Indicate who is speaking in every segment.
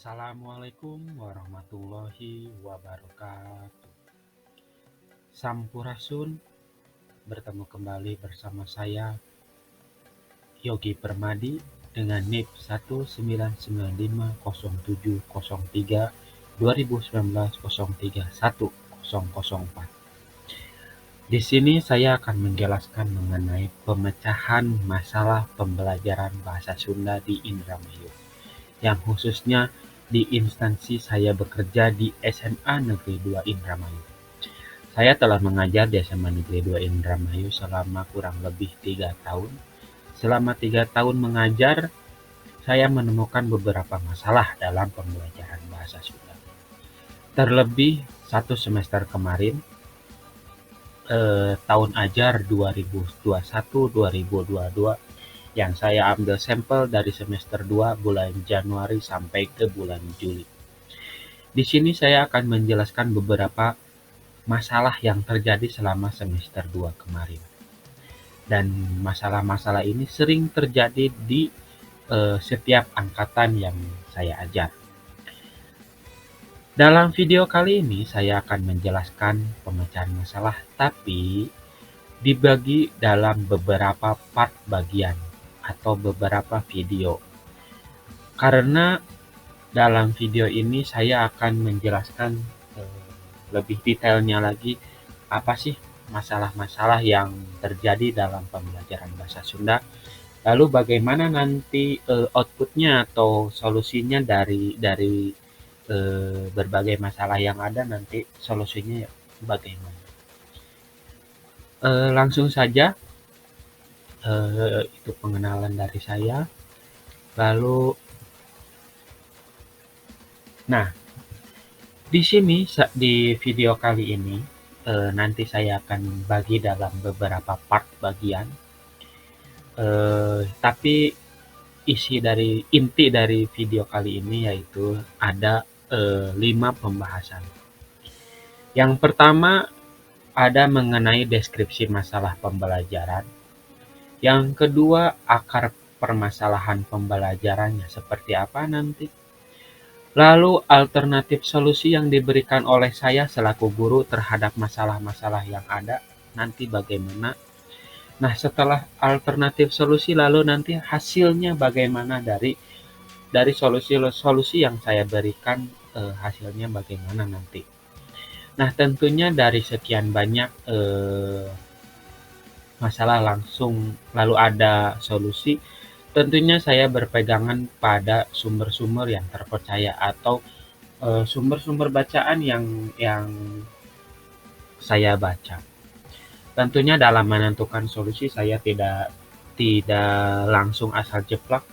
Speaker 1: Assalamualaikum warahmatullahi wabarakatuh. Sampurasun, bertemu kembali bersama saya Yogi Permadi dengan NIP 199503703 2019-03-1004. Di sini saya akan menjelaskan mengenai pemecahan masalah pembelajaran bahasa Sunda di Indramayu, yang khususnya di instansi saya bekerja di SMA Negeri 2 Indramayu. Saya telah mengajar di SMA Negeri 2 Indramayu selama kurang lebih 3 tahun. Selama 3 tahun mengajar, saya menemukan beberapa masalah dalam pembelajaran bahasa Sunda. Terlebih satu semester kemarin, tahun ajar 2021-2022, yang saya ambil sampel dari semester 2 bulan Januari sampai ke bulan Juli. Di sini saya akan menjelaskan beberapa masalah yang terjadi selama semester 2 kemarin. Dan masalah-masalah ini sering terjadi di setiap angkatan yang saya ajar. Dalam video kali ini saya akan menjelaskan pemecahan masalah, tapi dibagi dalam beberapa part bagian atau beberapa video. Karena dalam video ini saya akan menjelaskan lebih detailnya lagi apa sih masalah-masalah yang terjadi dalam pembelajaran bahasa Sunda, lalu bagaimana nanti outputnya atau solusinya dari berbagai masalah yang ada, nanti solusinya bagaimana. Langsung saja, itu pengenalan dari saya. Lalu, nah, di sini di video kali ini nanti saya akan bagi dalam beberapa part bagian. Tapi inti dari video kali ini yaitu ada 5 pembahasan. Yang pertama ada mengenai deskripsi masalah pembelajaran. Yang kedua, akar permasalahan pembelajarannya seperti apa nanti. Lalu alternatif solusi yang diberikan oleh saya selaku guru terhadap masalah-masalah yang ada nanti bagaimana. Nah, setelah alternatif solusi, lalu nanti hasilnya bagaimana dari solusi yang saya berikan, hasilnya bagaimana nanti. Nah, tentunya dari sekian banyak masalah langsung lalu ada solusi, tentunya saya berpegangan pada sumber-sumber yang terpercaya atau sumber-sumber bacaan yang saya baca. Tentunya dalam menentukan solusi saya tidak langsung asal jeplak,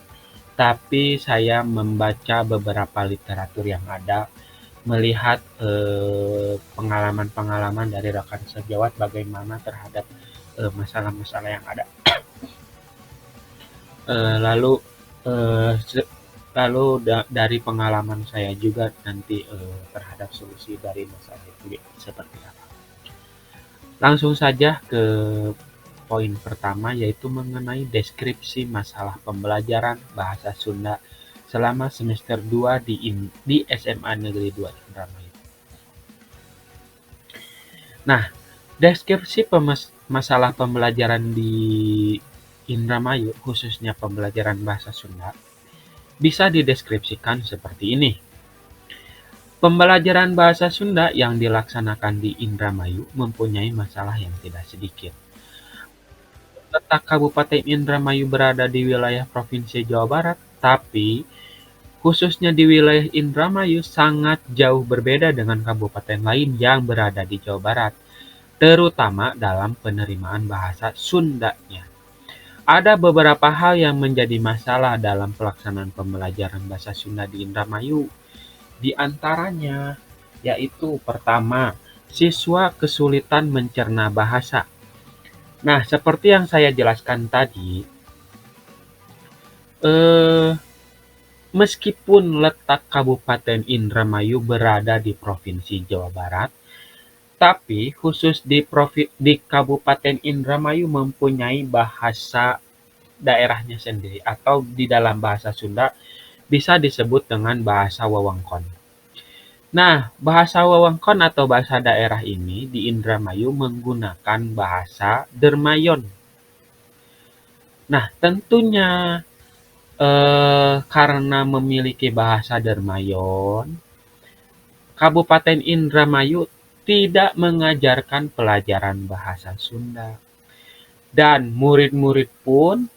Speaker 1: tapi saya membaca beberapa literatur yang ada, melihat pengalaman-pengalaman dari rekan sejawat bagaimana terhadap masalah-masalah yang ada. Lalu dari pengalaman saya juga nanti terhadap solusi dari masalah itu seperti apa. Langsung saja ke poin pertama, yaitu mengenai deskripsi masalah pembelajaran bahasa Sunda selama semester 2 di SMA Negeri 2 Indramayu. Nah, deskripsi masalah pembelajaran di Indramayu, khususnya pembelajaran bahasa Sunda, bisa dideskripsikan seperti ini. Pembelajaran bahasa Sunda yang dilaksanakan di Indramayu mempunyai masalah yang tidak sedikit. Letak Kabupaten Indramayu berada di wilayah Provinsi Jawa Barat, tapi khususnya di wilayah Indramayu sangat jauh berbeda dengan kabupaten lain yang berada di Jawa Barat, terutama dalam penerimaan bahasa Sundanya. Ada beberapa hal yang menjadi masalah dalam pelaksanaan pembelajaran bahasa Sunda di Indramayu. Di antaranya yaitu pertama, siswa kesulitan mencerna bahasa. Nah, seperti yang saya jelaskan tadi, meskipun letak Kabupaten Indramayu berada di Provinsi Jawa Barat, tapi khusus di Kabupaten Indramayu mempunyai bahasa daerahnya sendiri, atau di dalam bahasa Sunda bisa disebut dengan bahasa wewengkon. Nah, bahasa wewengkon atau bahasa daerah ini di Indramayu menggunakan bahasa Dermayon. Nah, tentunya karena memiliki bahasa Dermayon, Kabupaten Indramayu tidak mengajarkan pelajaran bahasa Sunda. Dan murid-murid pun